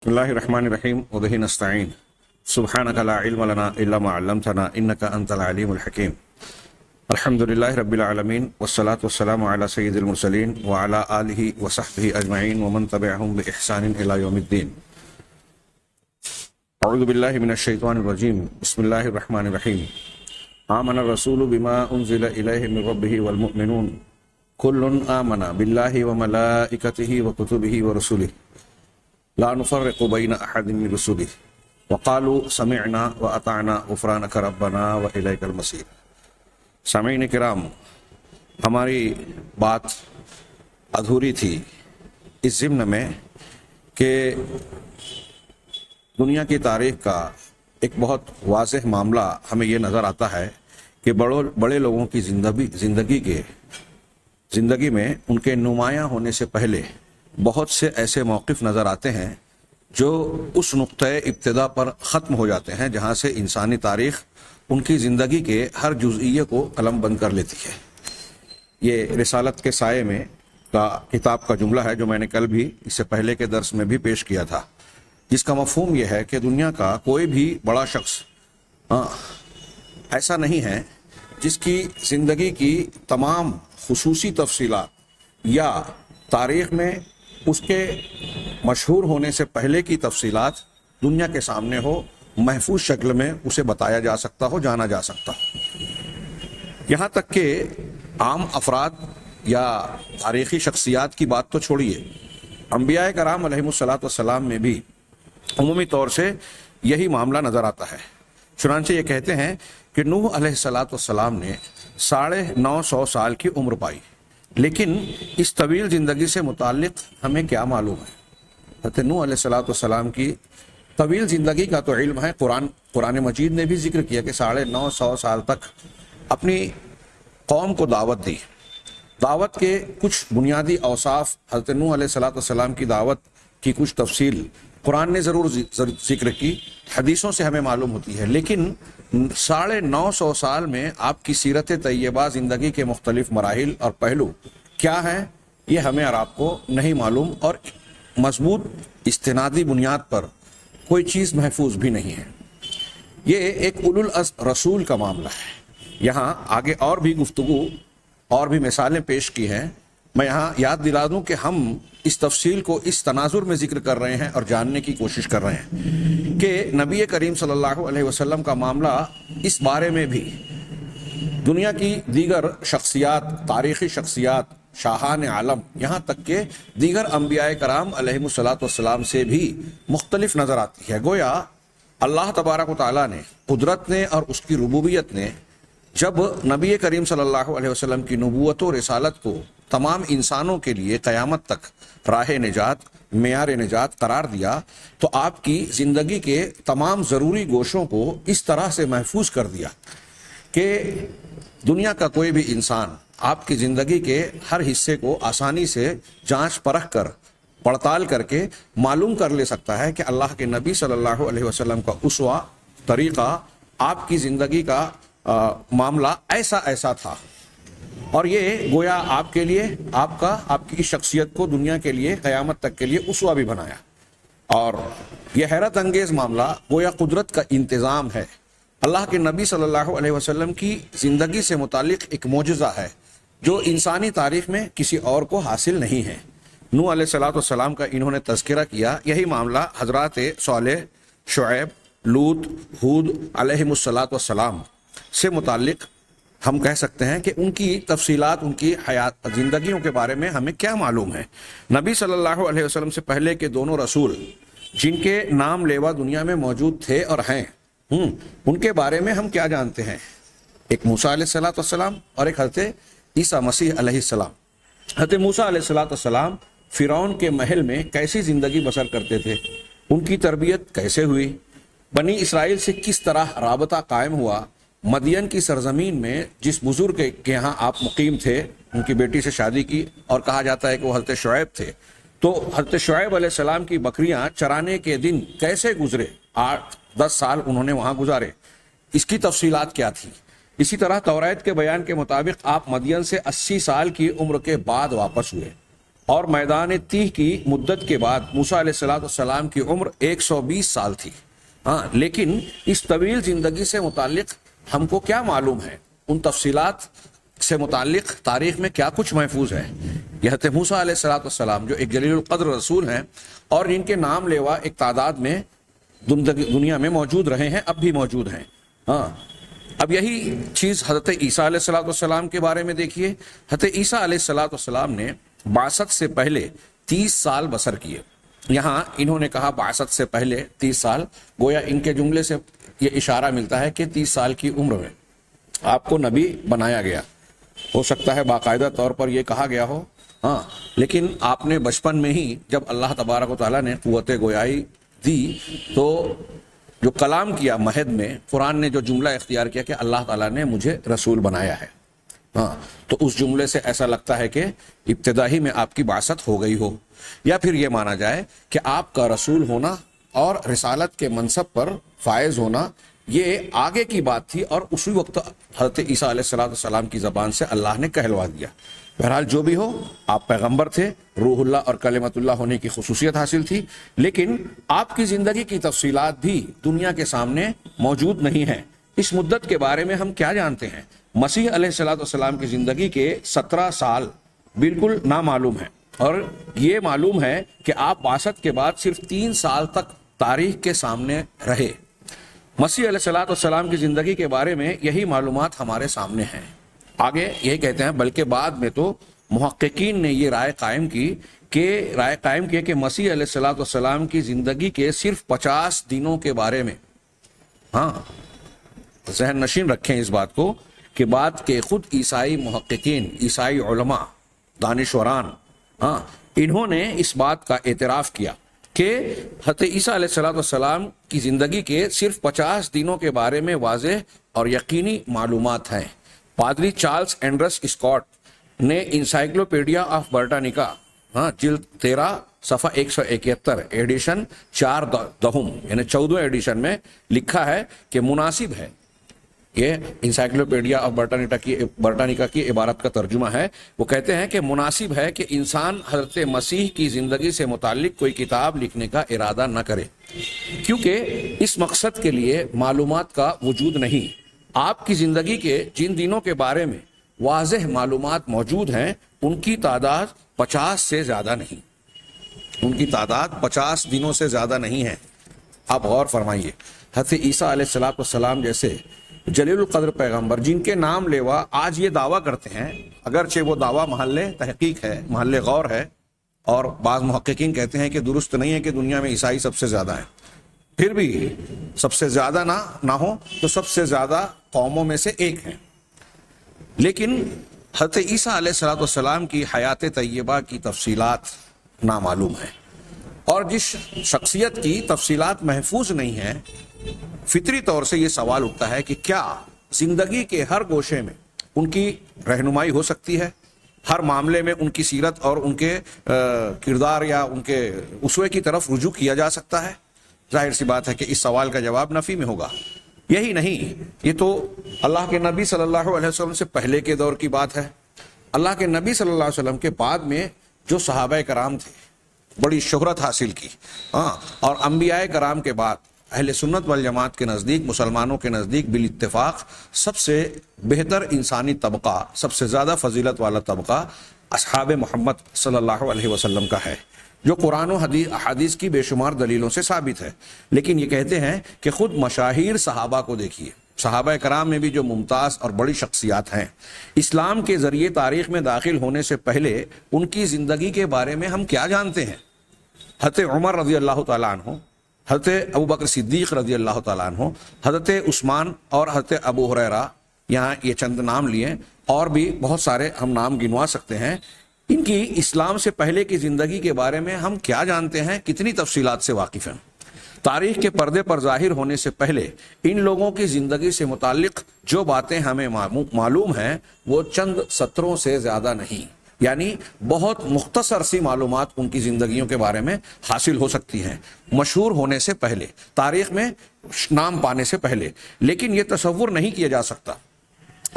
بسم الله الرحمن الرحيم وبه نستعين سبحانك لا علم لنا إلا ما علمتنا إنك أنت العليم الحكيم. الحمد لله رب العالمين والصلاة والسلام على سيد المرسلين وعلى آله وصحبه أجمعين ومن تبعهم بإحسان إلى يوم الدين. أعوذ بالله من الشيطان الرجيم. بسم الله الرحمن الرحيم. آمن الرسول بما أنزل إليه من ربه والمؤمنون كل آمن بالله وملائكته وكتبه ورسله لا نفرق بين أحد من رسله وقالوا سمعنا وأطعنا غفرانك ربنا وإليك المصير. سامعین کرام، ہماری بات ادھوری تھی اس ضمن میں کہ دنیا کی تاریخ کا ایک بہت واضح معاملہ ہمیں یہ نظر آتا ہے کہ بڑے لوگوں کی زندگی میں ان کے نمایاں ہونے سے پہلے بہت سے ایسے موقف نظر آتے ہیں جو اس نقطۂ ابتدا پر ختم ہو جاتے ہیں جہاں سے انسانی تاریخ ان کی زندگی کے ہر جزئیے کو قلم بند کر لیتی ہے. یہ رسالت کے سائے میں کا کتاب کا جملہ ہے جو میں نے کل بھی اس سے پہلے کے درس میں بھی پیش کیا تھا، جس کا مفہوم یہ ہے کہ دنیا کا کوئی بھی بڑا شخص ایسا نہیں ہے جس کی زندگی کی تمام خصوصی تفصیلات یا تاریخ میں اس کے مشہور ہونے سے پہلے کی تفصیلات دنیا کے سامنے ہو، محفوظ شکل میں اسے بتایا جا سکتا ہو، جانا جا سکتا ہو. یہاں تک کہ عام افراد یا تاریخی شخصیات کی بات تو چھوڑیے، انبیاء کرام علیہم الصلاۃ والسلام میں بھی عمومی طور سے یہی معاملہ نظر آتا ہے. چنانچہ یہ کہتے ہیں کہ نوح علیہ الصلاۃ والسلام نے 950 سال کی عمر پائی، لیکن اس طویل زندگی سے متعلق ہمیں کیا معلوم ہے؟ حضرت نوح علیہ الصلاۃ والسلام کی طویل زندگی کا تو علم ہے، قرآن مجید نے بھی ذکر کیا کہ 950 سال تک اپنی قوم کو دعوت دی. دعوت کے کچھ بنیادی اوصاف، حضرت نوح علیہ الصلاۃ والسلام کی دعوت کی کچھ تفصیل قرآن نے ضرور ذکر کی، حدیثوں سے ہمیں معلوم ہوتی ہے، لیکن 950 سال میں آپ کی سیرت طیبہ زندگی کے مختلف مراحل اور پہلو کیا ہیں یہ ہمیں اور آپ کو نہیں معلوم، اور مضبوط استنادی بنیاد پر کوئی چیز محفوظ بھی نہیں ہے. یہ ایک اولو العزم رسول کا معاملہ ہے. یہاں آگے اور بھی گفتگو اور بھی مثالیں پیش کی ہیں. میں یہاں یاد دلا دوں کہ ہم اس تفصیل کو اس تناظر میں ذکر کر رہے ہیں اور جاننے کی کوشش کر رہے ہیں کہ نبی کریم صلی اللہ علیہ وسلم کا معاملہ اس بارے میں بھی دنیا کی دیگر شخصیات، تاریخی شخصیات، شاہان عالم، یہاں تک کہ دیگر انبیاء کرام علیہم الصلاۃ والسلام سے بھی مختلف نظر آتی ہے. گویا اللہ تبارک و تعالیٰ نے، قدرت نے اور اس کی ربوبیت نے جب نبی کریم صلی اللہ علیہ وسلم کی نبوت و رسالت کو تمام انسانوں کے لیے قیامت تک راہ نجات، معیار نجات قرار دیا، تو آپ کی زندگی کے تمام ضروری گوشوں کو اس طرح سے محفوظ کر دیا کہ دنیا کا کوئی بھی انسان آپ کی زندگی کے ہر حصے کو آسانی سے جانچ پرکھ کر، پڑتال کر کے معلوم کر لے سکتا ہے کہ اللہ کے نبی صلی اللہ علیہ وسلم کا اسوہ، طریقہ، آپ کی زندگی کا معاملہ ایسا تھا. اور یہ گویا آپ کے لیے، آپ کی شخصیت کو دنیا کے لیے قیامت تک کے لیے اسوہ بھی بنایا. اور یہ حیرت انگیز معاملہ گویا قدرت کا انتظام ہے. اللہ کے نبی صلی اللہ علیہ وسلم کی زندگی سے متعلق ایک معجزہ ہے جو انسانی تاریخ میں کسی اور کو حاصل نہیں ہے. نوح علیہ الصلاۃ والسلام کا انہوں نے تذکرہ کیا، یہی معاملہ حضرات صالح، شعیب، لوط، ہود علیہم الصلاۃ والسلام سے متعلق ہم کہہ سکتے ہیں کہ ان کی تفصیلات، ان کی حیات، زندگیوں کے بارے میں ہمیں کیا معلوم ہے. نبی صلی اللہ علیہ وسلم سے پہلے کے دونوں رسول جن کے نام لیوا دنیا میں موجود تھے اور ہیں، ان کے بارے میں ہم کیا جانتے ہیں؟ ایک موسیٰ علیہ الصلاۃ والسلام اور ایک حضرت عیسیٰ مسیح علیہ السلام. حضرت موسیٰ علیہ الصلاۃ والسلام فرعون کے محل میں کیسی زندگی بسر کرتے تھے؟ ان کی تربیت کیسے ہوئی؟ بنی اسرائیل سے کس طرح رابطہ قائم ہوا؟ مدین کی سرزمین میں جس بزرگ کے یہاں آپ مقیم تھے، ان کی بیٹی سے شادی کی اور کہا جاتا ہے کہ وہ حضرت شعیب تھے، تو حضرت شعیب علیہ السلام کی بکریاں چرانے کے دن کیسے گزرے؟ 8-10 سال انہوں نے وہاں گزارے، اس کی تفصیلات کیا تھی؟ اسی طرح توریت کے بیان کے مطابق آپ مدین سے 80 سال کی عمر کے بعد واپس ہوئے. اور میدان تیہ کی مدت کے بعد موسیٰ علیہ السلام کی عمر 120 سال تھی. ہاں، لیکن اس طویل زندگی سے متعلق ہم کو کیا معلوم ہے، ان تفصیلات سے متعلق تاریخ میں کیا کچھ محفوظ ہے؟ یہ حضرت موسیٰ علیہ السلام جو ایک جلیل القدر رسول ہیں اور جن کے نام لیوا ایک تعداد میں دنیا میں موجود رہے ہیں، اب بھی موجود ہیں. ہاں، اب یہی چیز حضرت عیسیٰ علیہ السلام کے بارے میں دیکھیے. حضرت عیسیٰ علیہ السلام نے بعثت سے پہلے 30 سال بسر کیے. یہاں انہوں نے کہا بعثت سے پہلے 30 سال، گویا ان کے جملے سے یہ اشارہ ملتا ہے کہ 30 سال کی عمر میں آپ کو نبی بنایا گیا. ہو سکتا ہے باقاعدہ طور پر یہ کہا گیا ہو، ہاں، لیکن آپ نے بچپن میں ہی جب اللہ تبارک و تعالیٰ نے قوت گویائی دی تو جو کلام کیا مہد میں، قرآن نے جو جملہ اختیار کیا کہ اللہ تعالیٰ نے مجھے رسول بنایا ہے، ہاں، تو اس جملے سے ایسا لگتا ہے کہ ابتدا ہی میں آپ کی بعثت ہو گئی ہو. یا پھر یہ مانا جائے کہ آپ کا رسول ہونا اور رسالت کے منصب پر فائز ہونا یہ آگے کی بات تھی، اور اسی وقت حضرت عیسیٰ علیہ السلام کی زبان سے اللہ نے کہلوا دیا. بہرحال جو بھی ہو، آپ پیغمبر تھے، روح اللہ اور کلمت اللہ ہونے کی خصوصیت حاصل تھی، لیکن آپ کی زندگی کی تفصیلات بھی دنیا کے سامنے موجود نہیں ہیں. اس مدت کے بارے میں ہم کیا جانتے ہیں؟ مسیح علیہ السلام کی زندگی کے 17 سال بالکل نامعلوم ہیں، اور یہ معلوم ہے کہ آپ بعثت کے بعد صرف 3 سال تک تاریخ کے سامنے رہے. مسیح علیہ السلام کی زندگی کے بارے میں یہی معلومات ہمارے سامنے ہیں. آگے یہ کہتے ہیں بلکہ بعد میں تو محققین نے یہ رائے قائم کی کہ مسیح علیہ السلام کی زندگی کے صرف 50 دنوں کے بارے میں، ہاں، ذہن نشین رکھیں اس بات کو، کہ بعد کے خود عیسائی محققین، عیسائی علماء، دانشوران، ہاں، انہوں نے اس بات کا اعتراف کیا کہ حضرت عیسیٰ علیہ السلام کی زندگی کے صرف 50 دنوں کے بارے میں واضح اور یقینی معلومات ہیں. پادری چارلس اینڈرس اسکاٹ نے انسائکلوپیڈیا آف برٹانیکا، ہاں، جلد 13 صفحہ 171 ایڈیشن 4 یعنی 14 ایڈیشن میں لکھا ہے کہ مناسب ہے، یہ انسائکلوپیڈیا آف برٹانیکا کی عبارت کا ترجمہ ہے. وہ کہتے ہیں کہ مناسب ہے کہ انسان حضرت مسیح کی زندگی سے متعلق کوئی کتاب لکھنے کا ارادہ نہ کرے، کیونکہ اس مقصد کے لیے معلومات کا وجود نہیں. آپ کی زندگی کے جن دنوں کے بارے میں واضح معلومات موجود ہیں ان کی تعداد 50 سے زیادہ نہیں، ان کی تعداد 50 دنوں سے زیادہ نہیں ہے. آپ غور فرمائیے، حضرت عیسیٰ علیہ السلام جیسے جلیل القدر پیغمبر جن کے نام لیوا آج یہ دعویٰ کرتے ہیں، اگرچہ وہ دعویٰ محل تحقیق ہے، محل غور ہے، اور بعض محققین کہتے ہیں کہ درست نہیں ہے کہ دنیا میں عیسائی سب سے زیادہ ہیں، پھر بھی سب سے زیادہ نہ ہو تو سب سے زیادہ قوموں میں سے ایک ہیں. لیکن حضرت عیسیٰ علیہ السلام کی حیات طیبہ کی تفصیلات نامعلوم ہیں، اور جس شخصیت کی تفصیلات محفوظ نہیں ہیں، فطری طور سے یہ سوال اٹھتا ہے کہ کیا زندگی کے ہر گوشے میں ان کی رہنمائی ہو سکتی ہے؟ ہر معاملے میں ان کی سیرت اور ان کے کردار یا ان کے اسوے کی طرف رجوع کیا جا سکتا ہے؟ ظاہر سی بات ہے کہ اس سوال کا جواب نفی میں ہوگا. یہی نہیں، یہ تو اللہ کے نبی صلی اللہ علیہ وسلم سے پہلے کے دور کی بات ہے. اللہ کے نبی صلی اللہ علیہ وسلم کے بعد میں جو صحابہ کرام تھے، بڑی شہرت حاصل کی، ہاں، اور انبیاء کرام کے بعد اہل سنت والجماعت کے نزدیک، مسلمانوں کے نزدیک بالاتفاق سب سے بہتر انسانی طبقہ، سب سے زیادہ فضیلت والا طبقہ اصحاب محمد صلی اللہ علیہ وسلم کا ہے، جو قرآن و احادیث کی بے شمار دلیلوں سے ثابت ہے. لیکن یہ کہتے ہیں کہ خود مشاہیر صحابہ کو دیکھیے، صحابہ کرام میں بھی جو ممتاز اور بڑی شخصیات ہیں، اسلام کے ذریعے تاریخ میں داخل ہونے سے پہلے ان کی زندگی کے بارے میں ہم کیا جانتے ہیں؟ حضرت عمر رضی اللہ تعالیٰ عنہ، حضرت ابوبکر صدیق رضی اللہ تعالیٰ عنہ، حضرت عثمان اور حضرت ابو ہریرہ، یہاں یہ چند نام لیے، اور بھی بہت سارے ہم نام گنوا سکتے ہیں. ان کی اسلام سے پہلے کی زندگی کے بارے میں ہم کیا جانتے ہیں؟ کتنی تفصیلات سے واقف ہیں؟ تاریخ کے پردے پر ظاہر ہونے سے پہلے ان لوگوں کی زندگی سے متعلق جو باتیں ہمیں معلوم ہیں وہ چند سطروں سے زیادہ نہیں، یعنی بہت مختصر سی معلومات ان کی زندگیوں کے بارے میں حاصل ہو سکتی ہیں مشہور ہونے سے پہلے، تاریخ میں نام پانے سے پہلے. لیکن یہ تصور نہیں کیا جا سکتا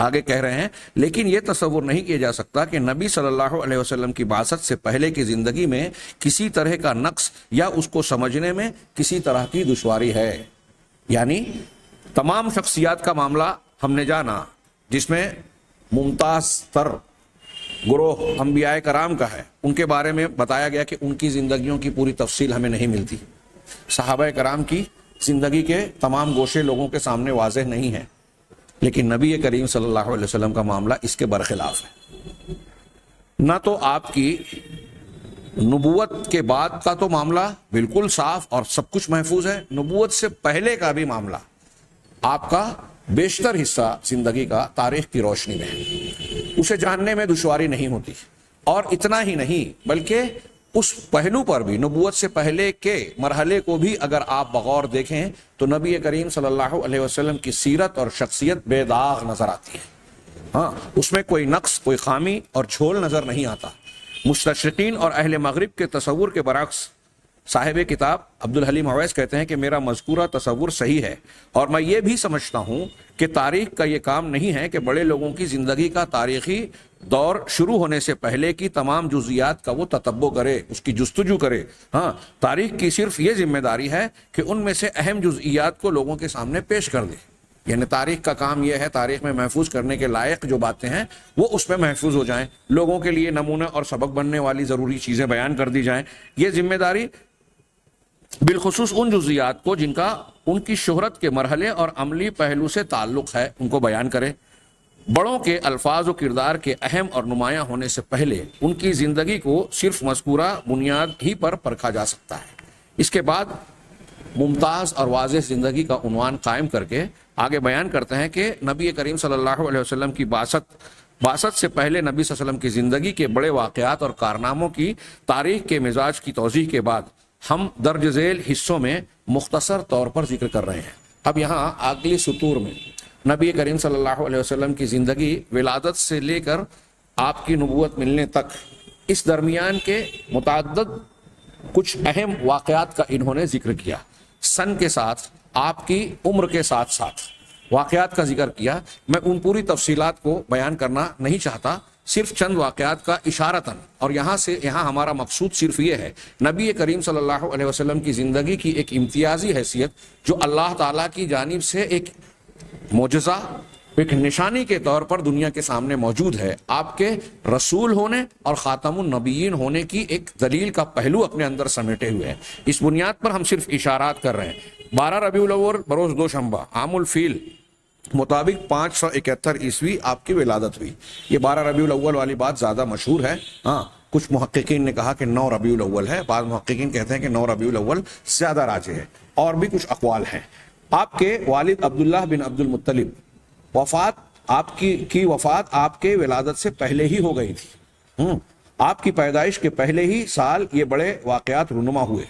آگے کہہ رہے ہیں لیکن یہ تصور نہیں کیا جا سکتا کہ نبی صلی اللہ علیہ وسلم کی بعثت سے پہلے کی زندگی میں کسی طرح کا نقص یا اس کو سمجھنے میں کسی طرح کی دشواری ہے. یعنی تمام شخصیات کا معاملہ ہم نے جانا جس میں ممتاز تر گروہ انبیاء کرام کا ہے، ان کے بارے میں بتایا گیا کہ ان کی زندگیوں کی پوری تفصیل ہمیں نہیں ملتی. صحابہ کرام کی زندگی کے تمام گوشے لوگوں کے سامنے واضح نہیں ہیں، لیکن نبی کریم صلی اللہ علیہ وسلم کا معاملہ اس کے برخلاف ہے. نہ تو آپ کی نبوت کے بعد کا تو معاملہ بالکل صاف اور سب کچھ محفوظ ہے، نبوت سے پہلے کا بھی معاملہ آپ کا بیشتر حصہ زندگی کا تاریخ کی روشنی میں ہے، اسے جاننے میں دشواری نہیں ہوتی. اور اتنا ہی نہیں بلکہ اس پہلو پر بھی نبوت سے پہلے کے مرحلے کو بھی اگر آپ بغور دیکھیں تو نبی کریم صلی اللہ علیہ وسلم کی سیرت اور شخصیت بے داغ نظر آتی ہے. ہاں، اس میں کوئی نقص، کوئی خامی اور جھول نظر نہیں آتا. مستشرقین اور اہل مغرب کے تصور کے برعکس صاحب کتاب عبدالحلیم اویس کہتے ہیں کہ میرا مذکورہ تصور صحیح ہے اور میں یہ بھی سمجھتا ہوں کہ تاریخ کا یہ کام نہیں ہے کہ بڑے لوگوں کی زندگی کا تاریخی دور شروع ہونے سے پہلے کی تمام جزیات کا وہ تتبع کرے، اس کی جستجو کرے. ہاں، تاریخ کی صرف یہ ذمہ داری ہے کہ ان میں سے اہم جزئیات کو لوگوں کے سامنے پیش کر دے. یعنی تاریخ کا کام یہ ہے تاریخ میں محفوظ کرنے کے لائق جو باتیں ہیں وہ اس میں محفوظ ہو جائیں، لوگوں کے لیے نمونہ اور سبق بننے والی ضروری چیزیں بیان کر دی جائیں. یہ ذمہ داری بالخصوص ان جزئیات کو جن کا ان کی شہرت کے مرحلے اور عملی پہلو سے تعلق ہے ان کو بیان کرے. بڑوں کے الفاظ و کردار کے اہم اور نمایاں ہونے سے پہلے ان کی زندگی کو صرف مذکورہ بنیاد ہی پر پرکھا جا سکتا ہے. اس کے بعد ممتاز اور واضح زندگی کا عنوان قائم کر کے آگے بیان کرتے ہیں کہ نبی کریم صلی اللہ علیہ وسلم کی بعثت سے پہلے نبی صلی اللہ علیہ وسلم کی زندگی کے بڑے واقعات اور کارناموں کی تاریخ کے مزاج کی توضیح کے بعد ہم درج ذیل حصوں میں مختصر طور پر ذکر کر رہے ہیں. اب یہاں اگلی سطور میں نبی کریم صلی اللہ علیہ وسلم کی زندگی ولادت سے لے کر آپ کی نبوت ملنے تک اس درمیان کے متعدد کچھ اہم واقعات کا انہوں نے ذکر کیا. سن کے ساتھ آپ کی عمر کے ساتھ ساتھ واقعات کا ذکر کیا. میں ان پوری تفصیلات کو بیان کرنا نہیں چاہتا، صرف چند واقعات کا اشارتاً. اور یہاں ہمارا مقصود صرف یہ ہے نبی کریم صلی اللہ علیہ وسلم کی زندگی کی ایک امتیازی حیثیت جو اللہ تعالیٰ کی جانب سے ایک معجزہ، ایک نشانی کے طور پر دنیا کے سامنے موجود ہے، آپ کے رسول ہونے اور خاتم النبیین ہونے کی ایک دلیل کا پہلو اپنے اندر سمیٹے ہوئے ہیں. اس بنیاد پر ہم صرف اشارات کر رہے ہیں. 12 ربیع الاول بروز دوشنبہ عام الفیل مطابق 571 عیسوی آپ کی ولادت ہوئی. یہ 12 ربیع الاول والی بات زیادہ مشہور ہے. ہاں، کچھ محققین نے کہا کہ 9 ربیع الاول ہے، بعض محققین کہتے ہیں کہ 9 ربیع الاول زیادہ راجح ہے، اور بھی کچھ اقوال ہیں. آپ کے والد عبداللہ بن عبد المطلب آپ کی وفات آپ کے ولادت سے پہلے ہی ہو گئی تھی. آپ کی پیدائش کے پہلے ہی سال یہ بڑے واقعات رونما ہوئے.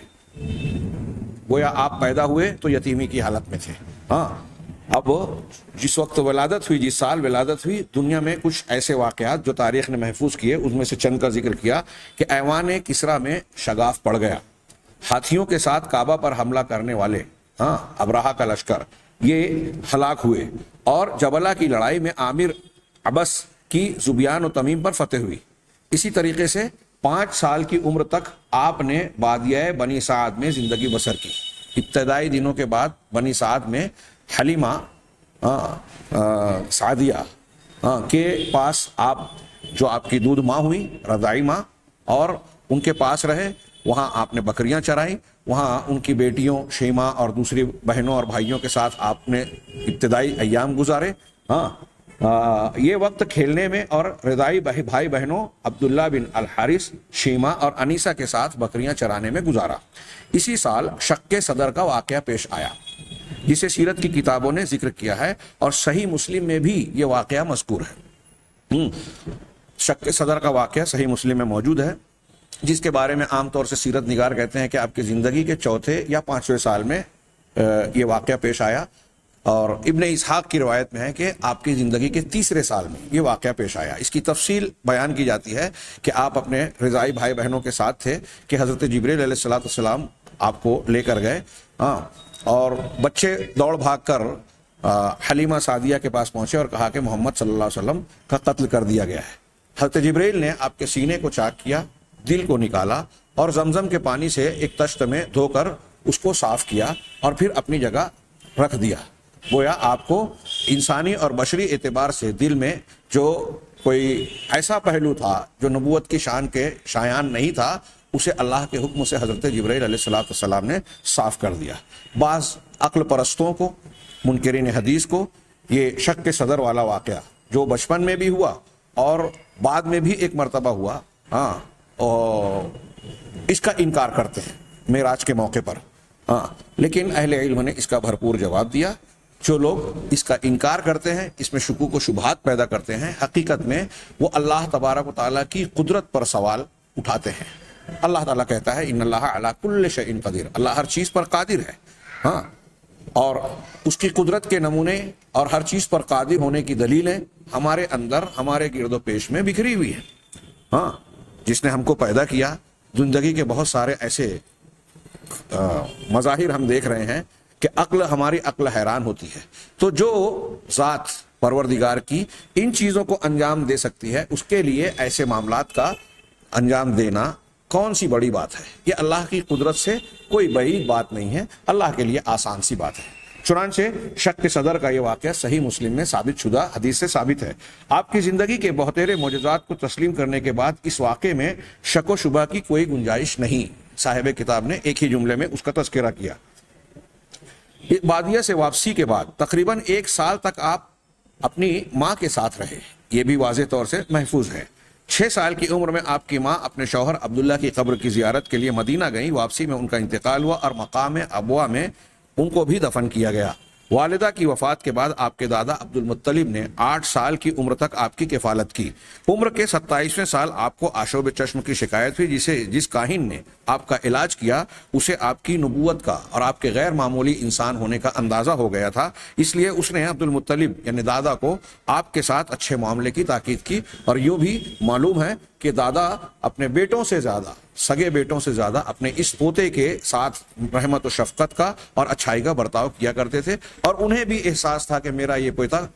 گویا آپ پیدا ہوئے تو یتیمی کی حالت میں تھے. ہاں، اب جس وقت ولادت ہوئی، جس سال ولادت ہوئی، دنیا میں کچھ ایسے واقعات جو تاریخ نے محفوظ کیے، اس میں سے چند کا ذکر کیا کہ ایوان کسریٰ میں شگاف پڑ گیا. ہاتھیوں کے ساتھ کعبہ پر حملہ کرنے والے ابرہہ کا لشکر یہ ہلاک ہوئے، اور جبلہ کی لڑائی میں عامر عبس کی زبیان و تمیم پر فتح ہوئی. اسی طریقے سے 5 سال کی عمر تک آپ نے بادیہ بنی سعد میں زندگی بسر کی. ابتدائی دنوں کے بعد بنی سعد میں حلیمہ سعدیہ کے پاس آپ کی دودھ ماں ہوئی، رضاعی ماں، اور ان کے پاس رہے. وہاں آپ نے بکریاں چرائی، وہاں ان کی بیٹیوں شیما اور دوسری بہنوں اور بھائیوں کے ساتھ آپ نے ابتدائی ایام گزارے. یہ وقت کھیلنے میں اور رضاعی بھائی بہنوں عبداللہ بن الحارث، شیما اور انیسہ کے ساتھ بکریاں چرانے میں گزارا. اسی سال شق صدر کا واقعہ پیش آیا جسے سیرت کی کتابوں نے ذکر کیا ہے، اور صحیح مسلم میں بھی یہ واقعہ مذکور ہے. شق صدر کا واقعہ صحیح مسلم میں موجود ہے، جس کے بارے میں عام طور سے سیرت نگار کہتے ہیں کہ آپ کی زندگی کے 4 یا 5ویں سال میں یہ واقعہ پیش آیا. اور ابن اسحاق کی روایت میں ہے کہ آپ کی زندگی کے 3 سال میں یہ واقعہ پیش آیا. اس کی تفصیل بیان کی جاتی ہے کہ آپ اپنے رضاعی بھائی بہنوں کے ساتھ تھے کہ حضرت جبریل علیہ السلام آپ کو لے کر گئے. اور بچے دوڑ بھاگ کر حلیمہ سعدیہ کے پاس پہنچے اور کہا کہ محمد صلی اللہ علیہ وسلم کا قتل کر دیا گیا ہے۔ حضرت جبرائیل نے آپ کے سینے کو چاک کیا، دل کو نکالا اور زمزم کے پانی سے ایک تشت میں دھو کر اس کو صاف کیا اور پھر اپنی جگہ رکھ دیا۔ گویا آپ کو انسانی اور بشری اعتبار سے دل میں جو کوئی ایسا پہلو تھا جو نبوت کی شان کے شایان نہیں تھا، اسے اللہ کے حکم سے حضرت جبرائیل علیہ السلام نے صاف کر دیا۔ بعض عقل پرستوں کو، منکرین حدیث کو، یہ شک کے صدر والا واقعہ جو بچپن میں بھی ہوا اور بعد میں بھی ایک مرتبہ ہوا، اور اس کا انکار کرتے ہیں معراج کے موقع پر۔ لیکن اہل علم نے اس کا بھرپور جواب دیا۔ جو لوگ اس کا انکار کرتے ہیں، اس میں شکوک و شبہات پیدا کرتے ہیں، حقیقت میں وہ اللہ تبارک و تعالیٰ کی قدرت پر سوال اٹھاتے ہیں۔ اللہ تعالیٰ کہتا ہے ان اللہ علی کل شیء قدیر، اللہ ہر چیز پر قادر ہے، اور اس کی قدرت کے نمونے اور ہر چیز پر قادر ہونے کی دلیلیں ہمارے اندر، ہمارے گرد و پیش میں بکھری ہوئی ہیں۔ جس نے ہم کو پیدا کیا، زندگی کے بہت سارے ایسے مظاہر ہم دیکھ رہے ہیں کہ ہماری عقل حیران ہوتی ہے۔ تو جو ذات پروردگار کی ان چیزوں کو انجام دے سکتی ہے، اس کے لیے ایسے معاملات کا انجام دینا کون سی بڑی بات ہے؟ یہ اللہ کی قدرت سے کوئی بعید بات نہیں ہے، اللہ کے لیے آسان سی بات ہے۔ چنانچہ شک کے صدر کا یہ واقعہ صحیح مسلم میں ثابت شدہ حدیث سے ثابت ہے۔ آپ کی زندگی کے بہتیرے معجزات کو تسلیم کرنے کے بعد اس واقعے میں شک و شبہ کی کوئی گنجائش نہیں۔ صاحب کتاب نے ایک ہی جملے میں اس کا تذکرہ کیا۔ بادیہ سے واپسی کے بعد تقریباً 1 سال تک آپ اپنی ماں کے ساتھ رہے، یہ بھی واضح طور سے محفوظ ہے۔ 6 سال کی عمر میں آپ کی ماں اپنے شوہر عبداللہ کی قبر کی زیارت کے لیے مدینہ گئیں۔ واپسی میں ان کا انتقال ہوا اور مقام ابوا میں ان کو بھی دفن کیا گیا۔ والدہ کی وفات کے بعد آپ کے دادا عبد المطلب نے 8 سال کی عمر تک آپ کی کفالت کی۔ عمر کے 27ویں سال آپ کو آشوب چشم کی شکایت ہوئی، جس کاہن نے آپ کا علاج کیا اسے آپ کی نبوت کا اور آپ کے غیر معمولی انسان ہونے کا اندازہ ہو گیا تھا، اس لیے اس نے عبد المطلب یعنی دادا کو آپ کے ساتھ اچھے معاملے کی تاکید کی۔ اور یوں بھی معلوم ہے کہ دادا اپنے بیٹوں سے زیادہ، سگے بیٹوں سے زیادہ اپنے اس پوتے کے ساتھ رحمت و شفقت کا اور اچھائی کا برتاؤ کیا کرتے تھے، اور انہیں بھی احساس تھا کہ میرا یہ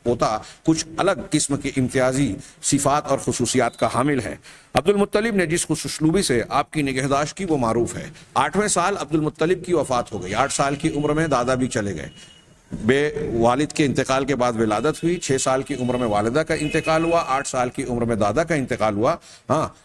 پوتا کچھ الگ قسم کی امتیازی صفات اور خصوصیات کا حامل ہے۔ عبد المطلب نے جس خوش اسلوبی سے آپ کی نگہداشت کی وہ معروف ہے۔ 8ویں سال عبد المطلب کی وفات ہو گئی۔ 8 سال کی عمر میں دادا بھی چلے گئے۔ والد کے انتقال کے بعد ولادت ہوئی۔ 6 سال کی عمر میں والدہ کا انتقال ہوا۔ 8 سال کی عمر میں دادا کا انتقال ہوا۔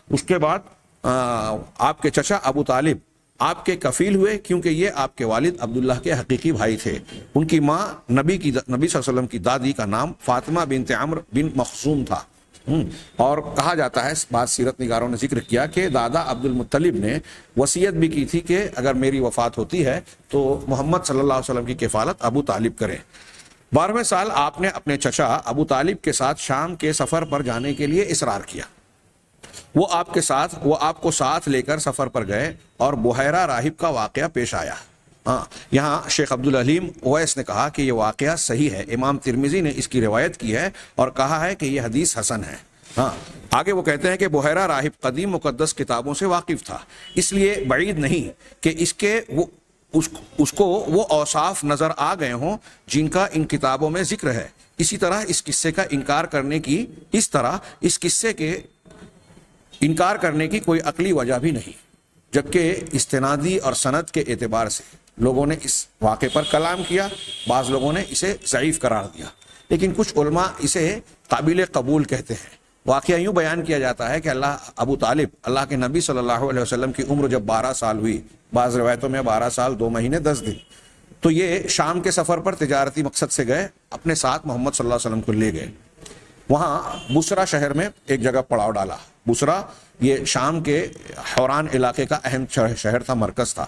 اس کے بعد آپ کے چچا ابو طالب آپ کے کفیل ہوئے، کیونکہ یہ آپ کے والد عبداللہ کے حقیقی بھائی تھے۔ ان کی ماں نبی صلی اللہ علیہ وسلم کی دادی کا نام فاطمہ بنت عمرو بن مخزوم تھا، اور کہا جاتا ہے، بعض سیرت نگاروں نے ذکر کیا کہ دادا عبد المطلب نے وصیت بھی کی تھی کہ اگر میری وفات ہوتی ہے تو محمد صلی اللہ علیہ وسلم کی کفالت ابو طالب کریں۔ 12ویں سال آپ نے اپنے چچا ابو طالب کے ساتھ شام کے سفر پر جانے کے لیے اصرار کیا۔ وہ آپ کو ساتھ لے کر سفر پر گئے اور بحیرہ راہب کا واقعہ پیش آیا۔ یہاں شیخ عبدالحلیم اویس نے کہا کہ یہ واقعہ صحیح ہے۔ امام ترمذی نے اس کی روایت کی ہے اور کہا ہے کہ یہ حدیث حسن ہے۔ آگے وہ کہتے ہیں کہ بحیرہ راہب قدیم مقدس کتابوں سے واقف تھا، اس لیے بعید نہیں کہ اس کو وہ اوصاف نظر آ گئے ہوں جن کا ان کتابوں میں ذکر ہے۔ اسی طرح اس قصے کا انکار کرنے کی کوئی عقلی وجہ بھی نہیں، جبکہ استنادی اور سند کے اعتبار سے لوگوں نے اس واقعے پر کلام کیا، بعض لوگوں نے اسے ضعیف قرار دیا، لیکن کچھ علماء اسے قابل قبول کہتے ہیں۔ واقعہ یوں بیان کیا جاتا ہے کہ ابو طالب اللہ کے نبی صلی اللہ علیہ وسلم کی عمر جب 12 سال ہوئی، بعض روایتوں میں 12 سال 2 مہینے 10 دن، تو یہ شام کے سفر پر تجارتی مقصد سے گئے، اپنے ساتھ محمد صلی اللہ علیہ وسلم کو لے گئے۔ وہاں بصرہ شہر میں ایک جگہ پڑاؤ ڈالا۔ بصرہ یہ شام کے حوران علاقے کا اہم شہر تھا، مرکز تھا۔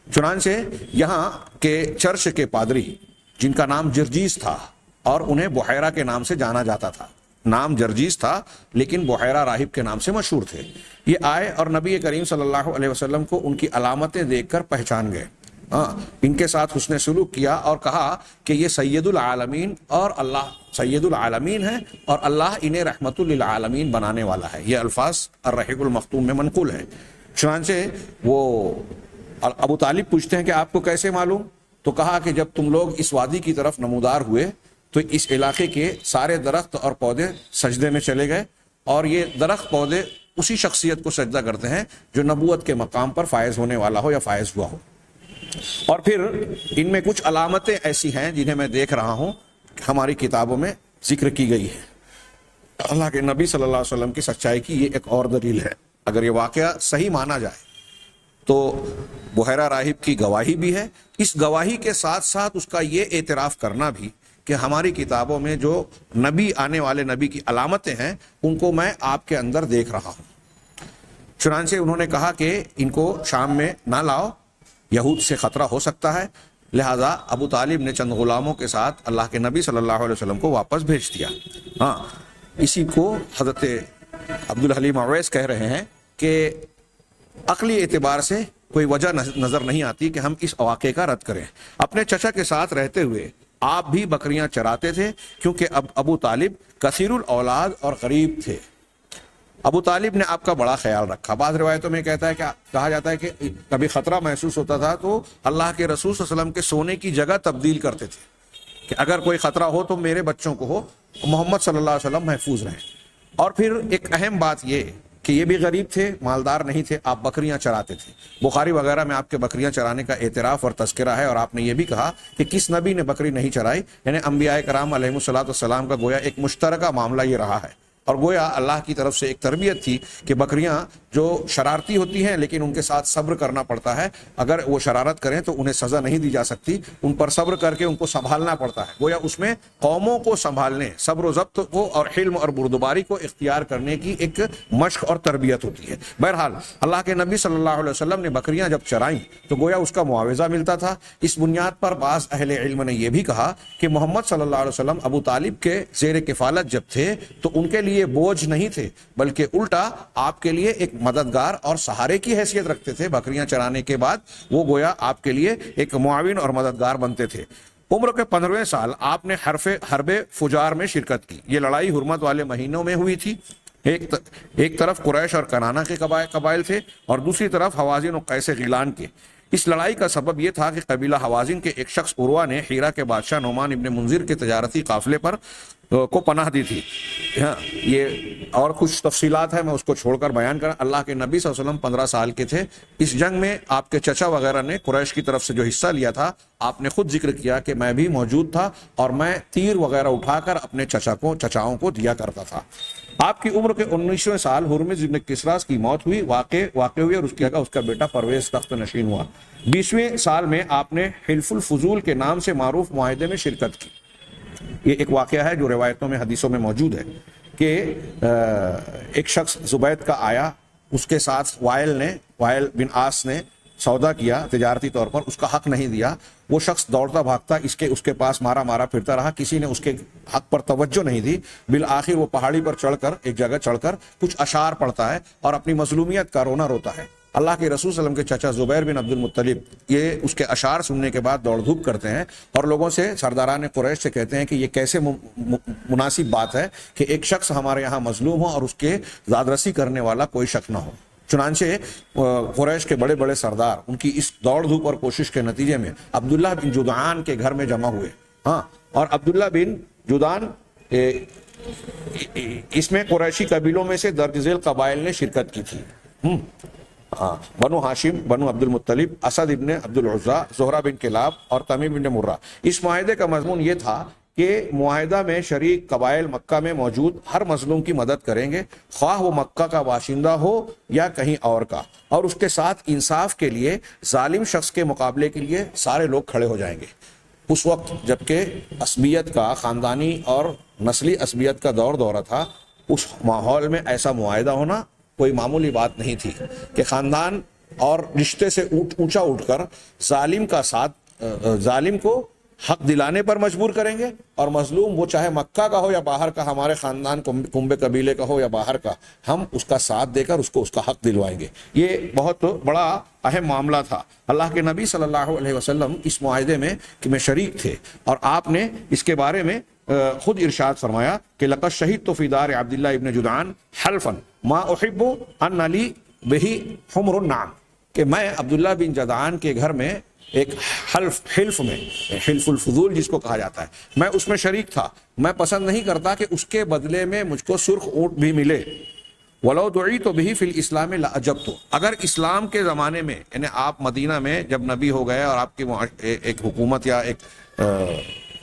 چنانچہ یہاں کے چرچ کے پادری جن کا نام جرجیس تھا اور انہیں بحیرہ کے نام سے جانا جاتا تھا، نام جرجیس تھا لیکن بحیرہ راہب کے نام سے مشہور تھے، یہ آئے اور نبی کریم صلی اللہ علیہ وسلم کو ان کی علامتیں دیکھ کر پہچان گئے۔ ان کے ساتھ حسن سلوک کیا اور کہا کہ یہ سید العالمین ہے اور اللہ انہیں رحمت للعالمین بنانے والا ہے۔ یہ الفاظ الرحیق المختوم میں منقول ہیں۔ چنانچہ وہ ابو طالب پوچھتے ہیں کہ آپ کو کیسے معلوم؟ تو کہا کہ جب تم لوگ اس وادی کی طرف نمودار ہوئے تو اس علاقے کے سارے درخت اور پودے سجدے میں چلے گئے، اور یہ درخت پودے اسی شخصیت کو سجدہ کرتے ہیں جو نبوت کے مقام پر فائز ہونے والا ہو یا فائز ہوا ہو۔ اور پھر ان میں کچھ علامتیں ایسی ہیں جنہیں میں دیکھ رہا ہوں ہماری کتابوں میں ذکر کی گئی ہے۔ اللہ کے نبی صلی اللہ علیہ وسلم کی سچائی کی یہ ایک اور دلیل ہے۔ اگر یہ واقعہ صحیح مانا جائے تو بحیرہ راہب کی گواہی بھی ہے، اس گواہی کے ساتھ ساتھ اس کا یہ اعتراف کرنا بھی کہ ہماری کتابوں میں جو نبی آنے والے نبی کی علامتیں ہیں ان کو میں آپ کے اندر دیکھ رہا ہوں۔ چنانچہ انہوں نے کہا کہ ان کو شام میں نہ لاؤ، یہود سے خطرہ ہو سکتا ہے، لہذا ابو طالب نے چند غلاموں کے ساتھ اللہ کے نبی صلی اللہ علیہ وسلم کو واپس بھیج دیا۔ ہاں، اسی کو حضرت عبدالحلیم اویس کہہ رہے ہیں کہ عقلی اعتبار سے کوئی وجہ نظر نہیں آتی کہ ہم اس واقعے کا رد کریں۔ اپنے چچا کے ساتھ رہتے ہوئے آپ بھی بکریاں چراتے تھے، کیونکہ اب ابو طالب کثیر الاولاد اور غریب تھے۔ ابو طالب نے آپ کا بڑا خیال رکھا۔ بعض روایتوں میں کہا جاتا ہے کہ کبھی خطرہ محسوس ہوتا تھا تو اللہ کے رسول صلی اللہ علیہ وسلم کے سونے کی جگہ تبدیل کرتے تھے کہ اگر کوئی خطرہ ہو تو میرے بچوں کو ہو، محمد صلی اللہ علیہ وسلم محفوظ رہیں۔ اور پھر ایک اہم بات یہ کہ یہ بھی غریب تھے، مالدار نہیں تھے، آپ بکریاں چراتے تھے۔ بخاری وغیرہ میں آپ کے بکریاں چرانے کا اعتراف اور تذکرہ ہے، اور آپ نے یہ بھی کہا کہ کس نبی نے بکری نہیں چرائی، یعنی انبیاء کرام علیہ الصلوۃ والسلام کا گویا ایک مشترکہ معاملہ یہ رہا ہے، اور گویا اللہ کی طرف سے ایک تربیت تھی کہ بکریاں جو شرارتی ہوتی ہیں لیکن ان کے ساتھ صبر کرنا پڑتا ہے، اگر وہ شرارت کریں تو انہیں سزا نہیں دی جا سکتی، ان پر صبر کر کے ان کو سنبھالنا پڑتا ہے۔ گویا اس میں قوموں کو سنبھالنے، صبر و ضبط کو اور حلم اور بردباری کو اختیار کرنے کی ایک مشق اور تربیت ہوتی ہے۔ بہرحال اللہ کے نبی صلی اللہ علیہ وسلم نے بکریاں جب چرائیں تو گویا اس کا معاوضہ ملتا تھا۔ اس بنیاد پر بعض اہل علم نے یہ بھی کہا کہ محمد صلی اللہ علیہ وسلم ابو طالب کے زیر کفالت جب تھے تو ان کے لیے بوجھ نہیں تھے، بلکہ الٹا آپ کے لیے ایک مددگار اور سہارے کی حیثیت رکھتے تھے۔ بکریاں چرانے کے بعد وہ گویا آپ کے لیے ایک معاون اور مددگار بنتے تھے۔ عمر کے 15ویں سال آپ نے حرب فجار میں شرکت کی۔ یہ لڑائی حرمت والے مہینوں میں ہوئی تھی۔ ایک طرف قریش اور کنانہ کے قبائل تھے اور دوسری طرف حوازن و قیس غیلان کے۔ اس لڑائی کا سبب یہ تھا کہ قبیلہ حوازن کے ایک شخص عروہ نے ہیرا کے بادشاہ نعمان ابن منذر کے تجارتی قافلے پر کو پناہ دی تھی۔ ہاں، یہ اور کچھ تفصیلات ہیں، میں اس کو چھوڑ کر بیان کروں۔ اللہ کے نبی صلی اللہ علیہ وسلم 15 سال کے تھے۔ اس جنگ میں آپ کے چچا وغیرہ نے قریش کی طرف سے جو حصہ لیا تھا، آپ نے خود ذکر کیا کہ میں بھی موجود تھا اور میں تیر وغیرہ اٹھا کر اپنے چچاؤں کو دیا کرتا تھا۔ آپ کی عمر کے 19ویں سال ہرمز ابن کسرا کی موت ہوئی، واقع ہوئی، اور اس کی جگہ اس کا بیٹا پرویز تخت نشین ہوا۔ 20ویں سال میں آپ نے حلف الفضول کے نام سے معروف معاہدے میں شرکت کی۔ یہ ایک واقعہ ہے جو روایتوں میں، حدیثوں میں موجود ہے کہ ایک شخص زبید کا آیا، اس کے ساتھ وائل بن آس نے سودا کیا تجارتی طور پر، اس کا حق نہیں دیا۔ وہ شخص دوڑتا بھاگتا اس کے پاس مارا پھرتا رہا، کسی نے اس کے حق پر توجہ نہیں دی۔ بالآخر وہ پہاڑی پر چڑھ کر، ایک جگہ چڑھ کر کچھ اشعار پڑھتا ہے اور اپنی مظلومیت کا رونا روتا ہے۔ اللہ کے رسول صلی اللہ علیہ وسلم کے چچا زبیر بن عبد المطلب یہ اس کے اشعار سننے کے بعد دوڑ دھوپ کرتے ہیں اور لوگوں سے، سرداران قریش سے کہتے ہیں کہ یہ کیسے مناسب بات ہے کہ ایک شخص ہمارے یہاں مظلوم ہو اور اس کے زادرسی کرنے والا کوئی شک نہ ہو۔ چنانچہ قریش کے بڑے بڑے سردار ان کی اس دوڑ دھوپ اور کوشش کے نتیجے میں عبداللہ بن جدعان کے گھر میں جمع ہوئے۔ ہاں، اور عبداللہ بن جدعان اس میں قریشی قبیلوں میں سے درج ذیل قبائل نے شرکت کی تھی۔ بنو ہاشم، بنو عبد المطلب، اسد ابن عبد العزا، زہرہ بن کلاب اور تمیم بن مرہ۔ اس معاہدے کا مضمون یہ تھا کہ معاہدہ میں شریک قبائل مکہ میں موجود ہر مظلوم کی مدد کریں گے، خواہ وہ مکہ کا باشندہ ہو یا کہیں اور کا، اور اس کے ساتھ انصاف کے لیے ظالم شخص کے مقابلے کے لیے سارے لوگ کھڑے ہو جائیں گے۔ اس وقت جبکہ عصبیت کا، خاندانی اور نسلی عصبیت کا دورہ تھا، اس ماحول میں ایسا معاہدہ ہونا کوئی معمولی بات نہیں تھی کہ خاندان اور رشتے سے اونچا اٹھ کر ظالم کو حق دلانے پر مجبور کریں گے، اور مظلوم وہ چاہے مکہ کا ہو یا باہر کا، ہمارے خاندان کنبے قبیلے کا ہو یا باہر کا، ہم اس کا ساتھ دے کر اس کو اس کا حق دلوائیں گے۔ یہ بہت بڑا اہم معاملہ تھا۔ اللہ کے نبی صلی اللہ علیہ وسلم اس معاہدے میں کہ میں شریک تھے، اور آپ نے اس کے بارے میں خود ارشاد فرمایا کہ لقد شہدت فی دار عبداللہ ابن جدعان حلفا ما احب ان لی بہ حمر النعم، کہ میں عبداللہ بن جدعان کے گھر میں ایک حلف میں، حلف الفضول جس کو کہا جاتا ہے، میں اس میں شریک تھا. میں پسند نہیں کرتا کہ اس کے بدلے میں مجھ کو سرخ اونٹ بھی ملے. وَلَوْ دُعِيتُ بِهِ فِي الْإِسْلَامِ لَأَجَبْتُ. اگر اسلام کے زمانے میں، یعنی آپ مدینہ میں جب نبی ہو گئے اور آپ کی ایک حکومت یا ایک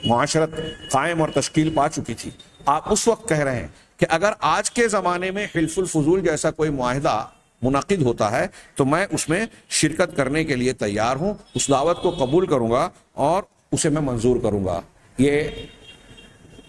معاشرت قائم اور تشکیل پا چکی تھی، آپ اس وقت کہہ رہے ہیں کہ اگر آج کے زمانے میں حلف الفضول جیسا کوئی معاہدہ منعقد ہوتا ہے تو میں اس میں شرکت کرنے کے لیے تیار ہوں، اس دعوت کو قبول کروں گا اور اسے میں منظور کروں گا. یہ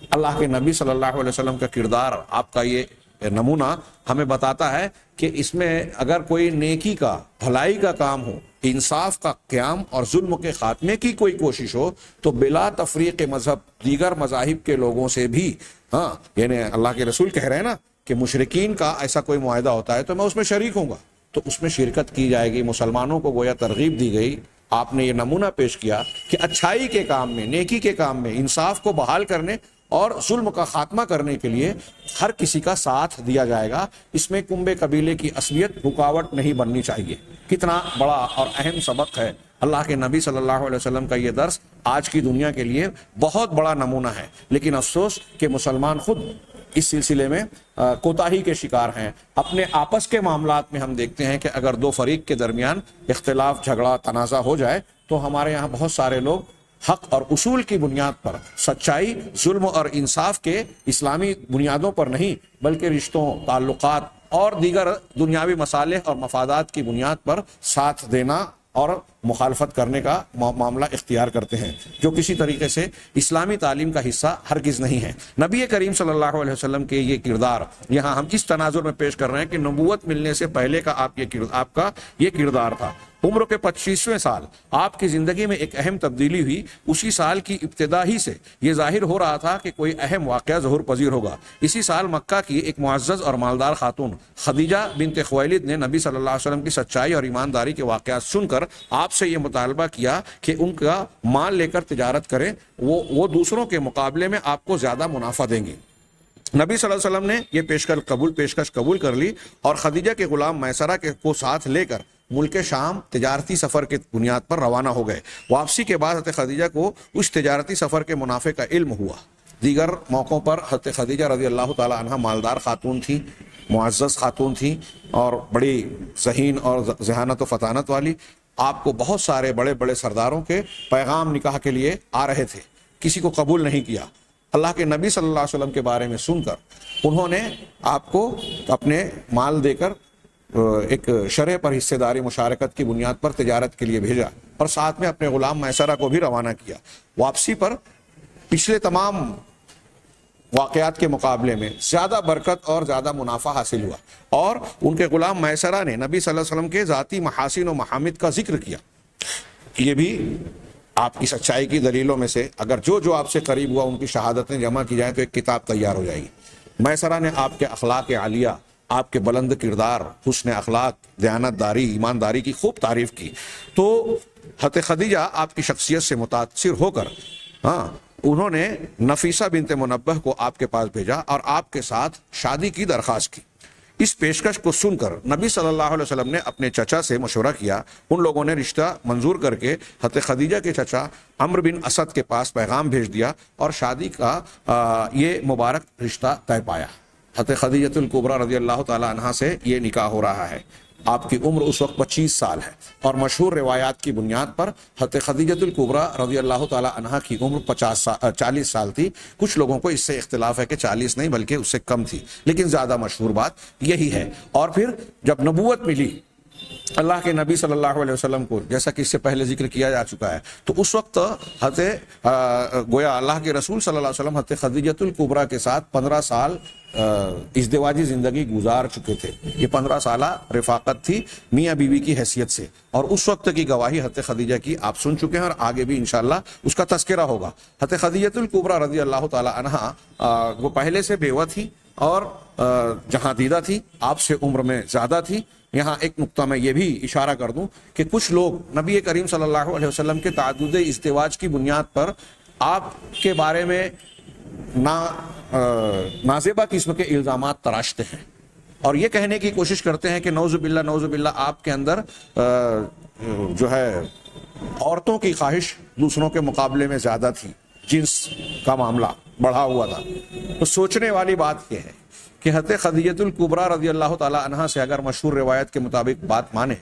اللہ کے نبی صلی اللہ علیہ وسلم کا کردار، آپ کا یہ نمونہ ہمیں بتاتا ہے کہ اس میں اگر کوئی نیکی کا، بھلائی کا کام ہو، انصاف کا قیام اور ظلم کے خاتمے کی کوئی کوشش ہو تو بلا تفریق مذہب دیگر مذاہب کے لوگوں سے بھی، یعنی اللہ کے رسول کہہ رہے ہیں نا کہ مشرکین کا ایسا کوئی معاہدہ ہوتا ہے تو میں اس میں شریک ہوں گا، تو اس میں شرکت کی جائے گی. مسلمانوں کو گویا ترغیب دی گئی. آپ نے یہ نمونہ پیش کیا کہ اچھائی کے کام میں، نیکی کے کام میں، انصاف کو بحال کرنے اور ظلم کا خاتمہ کرنے کے لیے ہر کسی کا ساتھ دیا جائے گا. اس میں کنبے قبیلے کی عصبیت رکاوٹ نہیں بننی چاہیے. کتنا بڑا اور اہم سبق ہے. اللہ کے نبی صلی اللہ علیہ وسلم کا یہ درس آج کی دنیا کے لیے بہت بڑا نمونہ ہے. لیکن افسوس کہ مسلمان خود اس سلسلے میں کوتاہی کے شکار ہیں. اپنے آپس کے معاملات میں ہم دیکھتے ہیں کہ اگر دو فریق کے درمیان اختلاف، جھگڑا، تنازع ہو جائے تو ہمارے یہاں بہت سارے لوگ حق اور اصول کی بنیاد پر، سچائی، ظلم اور انصاف کے اسلامی بنیادوں پر نہیں بلکہ رشتوں، تعلقات اور دیگر دنیاوی مصالح اور مفادات کی بنیاد پر ساتھ دینا اور مخالفت کرنے کا معاملہ اختیار کرتے ہیں، جو کسی طریقے سے اسلامی تعلیم کا حصہ ہرگز نہیں ہے. نبی کریم صلی اللہ علیہ وسلم کے یہ کردار یہاں ہم اس تناظر میں پیش کر رہے ہیں کہ نبوت ملنے سے پہلے کا آپ کا یہ کردار تھا. عمر کے 25ویں سال آپ کی زندگی میں ایک اہم تبدیلی ہوئی. اسی سال کی ابتدا ہی سے یہ ظاہر ہو رہا تھا کہ کوئی اہم واقعہ ظہور پذیر ہوگا. اسی سال مکہ کی ایک معزز اور مالدار خاتون خدیجہ بنت خویلد نے نبی صلی اللہ علیہ وسلم کی سچائی اور ایمانداری کے واقعات سن کر آپ سے یہ مطالبہ کیا کہ ان کا مال لے کر تجارت کریں، وہ دوسروں کے مقابلے میں آپ کو زیادہ منافع دیں گے. نبی صلی اللہ علیہ وسلم نے یہ پیشکش قبول کر لی اور خدیجہ کے غلام میسرہ کو ساتھ لے کر ملک شام تجارتی سفر کے بنیاد پر روانہ ہو گئے. واپسی کے بعد حضرت خدیجہ کو اس تجارتی سفر کے منافع کا علم ہوا. دیگر موقعوں پر حضرت خدیجہ رضی اللہ تعالی عنہ مالدار خاتون تھی، معزز خاتون تھی اور بڑی ذہین اور ذہانت و فطانت والی. آپ کو بہت سارے بڑے بڑے سرداروں کے پیغام نکاح کے لیے آ رہے تھے، کسی کو قبول نہیں کیا. اللہ کے نبی صلی اللہ علیہ وسلم کے بارے میں سن کر انہوں نے آپ کو اپنے مال دے کر ایک شرح پر حصے داری مشارکت کی بنیاد پر تجارت کے لیے بھیجا اور ساتھ میں اپنے غلام میسرہ کو بھی روانہ کیا. واپسی پر پچھلے تمام واقعات کے مقابلے میں زیادہ برکت اور زیادہ منافع حاصل ہوا اور ان کے غلام میسرہ نے نبی صلی اللہ علیہ وسلم کے ذاتی محاسن و محامد کا ذکر کیا. یہ بھی آپ کی سچائی کی دلیلوں میں سے، اگر جو آپ سے قریب ہوا ان کی شہادتیں جمع کی جائیں تو ایک کتاب تیار ہو جائے گی. میسرہ نے آپ کے اخلاق عالیہ، آپ کے بلند کردار، حسن اخلاق، دیانتداری، ایمانداری کی خوب تعریف کی. تو حضرت خدیجہ آپ کی شخصیت سے متاثر ہو کر انہوں نے نفیسہ بنت منبہ کو آپ کے پاس بھیجا اور آپ کے ساتھ شادی کی درخواست کی. اس پیشکش کو سن کر نبی صلی اللہ علیہ وسلم نے اپنے چچا سے مشورہ کیا. ان لوگوں نے رشتہ منظور کر کے حضرت خدیجہ کے چچا عمرو بن اسد کے پاس پیغام بھیج دیا اور شادی کا یہ مبارک رشتہ طے پایا. حضرت خدیجہ الکبریٰ رضی اللہ تعالی عنہا سے یہ نکاح ہو رہا ہے. آپ کی عمر اس وقت 25 سال ہے اور مشہور روایات کی بنیاد پر حضرت خدیجہ الکبریٰ رضی اللہ تعالی عنہا کی عمر 40 سال تھی. کچھ لوگوں کو اس سے اختلاف ہے کہ 40 نہیں بلکہ اس سے کم تھی، لیکن زیادہ مشہور بات یہی ہے. اور پھر جب نبوت ملی اللہ کے نبی صلی اللہ علیہ وسلم کو، جیسا کہ اس سے پہلے ذکر کیا جا چکا ہے، تو اس وقت حضرت گویا اللہ کے رسول صلی اللہ علیہ وسلم حضرت خدیجہ الکبریٰ کے ساتھ 15 سال ازدواجی زندگی گزار چکے تھے. یہ 15 سالہ رفاقت تھی میاں بیوی کی حیثیت سے، اور اس وقت کی گواہی حضرت خدیجہ کی آپ سن چکے ہیں اور آگے بھی انشاءاللہ اس کا تذکرہ ہوگا. حضرت خدیجہ الکبریٰ رضی اللہ تعالی عنہا وہ پہلے سے بیوہ تھی اور جہاں دیدہ تھی، آپ سے عمر میں زیادہ تھی. یہاں ایک نقطہ میں یہ بھی اشارہ کر دوں کہ کچھ لوگ نبی کریم صلی اللہ علیہ وسلم کے تعدد ازدواج کی بنیاد پر آپ کے بارے میں نازیبہ قسم کے الزامات تراشتے ہیں. اور یہ کہنے کی کوشش کرتے ہیں کہ نعوذ باللہ آپ کے اندر جو ہے عورتوں کی خواہش دوسروں کے مقابلے میں زیادہ تھی، جنس کا معاملہ بڑھا ہوا تھا۔ تو سوچنے والی بات یہ ہے کہ حضرت خدیجہ الکبریٰ رضی اللہ تعالی عنہا سے اگر مشہور روایت کے مطابق بات مانے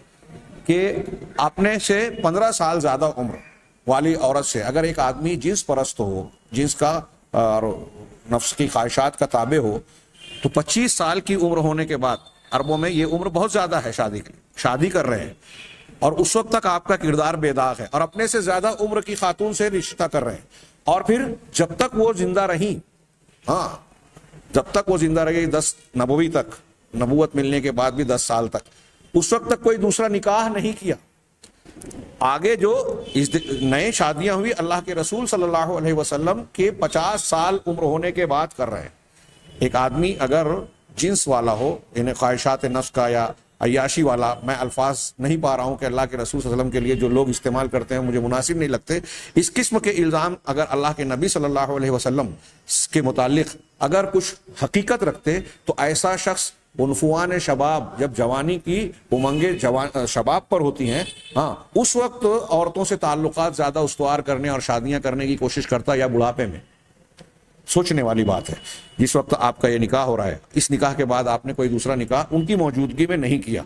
کہ اپنے سے 15 سال زیادہ عمر والی عورت سے اگر ایک آدمی جنس پرست ہو، جنس کا اور نفس کی خواہشات کا تابع ہو، تو 25 سال کی عمر ہونے کے بعد، عربوں میں یہ عمر بہت زیادہ ہے شادی کے لیے، شادی کر رہے ہیں اور اس وقت تک آپ کا کردار بے داغ ہے اور اپنے سے زیادہ عمر کی خاتون سے رشتہ کر رہے ہیں، اور پھر جب تک وہ زندہ رہیں، جب تک وہ زندہ رہی 10 نبوی تک، نبوت ملنے کے بعد بھی 10 سال تک، اس وقت تک کوئی دوسرا نکاح نہیں کیا۔ آگے جو نئے شادیاں ہوئی اللہ کے رسول صلی اللہ علیہ وسلم کے 50 سال عمر ہونے کے بعد کر رہے ہیں۔ ایک آدمی اگر جنس والا ہو، یعنی خواہشات نفس کا یا عیاشی والا، میں الفاظ نہیں پا رہا ہوں کہ اللہ کے رسول صلی اللہ علیہ وسلم کے لیے جو لوگ استعمال کرتے ہیں مجھے مناسب نہیں لگتے، اس قسم کے الزام اگر اللہ کے نبی صلی اللہ علیہ وسلم کے متعلق اگر کچھ حقیقت رکھتے تو ایسا شخص عنفوان شباب، جب جوانی کی امنگیں شباب پر ہوتی ہیں، اس وقت عورتوں سے تعلقات زیادہ استوار کرنے اور شادیاں کرنے کی کوشش کرتا یا بڑھاپے میں۔ سوچنے والی بات ہے، جس وقت آپ کا یہ نکاح ہو رہا ہے، اس نکاح کے بعد آپ نے کوئی دوسرا نکاح ان کی موجودگی میں نہیں کیا۔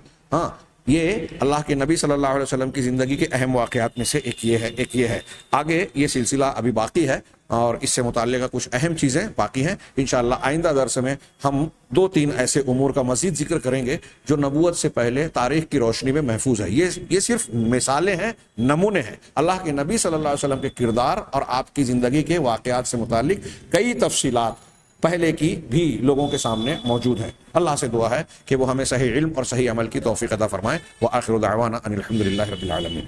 یہ اللہ کے نبی صلی اللہ علیہ وسلم کی زندگی کے اہم واقعات میں سے ایک یہ ہے۔ آگے یہ سلسلہ ابھی باقی ہے اور اس سے متعلقہ کچھ اہم چیزیں باقی ہیں۔ انشاءاللہ آئندہ درس میں ہم 2-3 ایسے امور کا مزید ذکر کریں گے جو نبوت سے پہلے تاریخ کی روشنی میں محفوظ ہے۔ یہ صرف مثالیں ہیں، نمونے ہیں۔ اللہ کے نبی صلی اللہ علیہ وسلم کے کردار اور آپ کی زندگی کے واقعات سے متعلق کئی تفصیلات پہلے کی بھی لوگوں کے سامنے موجود ہیں۔ اللہ سے دعا ہے کہ وہ ہمیں صحیح علم اور صحیح عمل کی توفیق عطا فرمائے۔ وآخر دعوانا ان الحمد للہ رب العالمین۔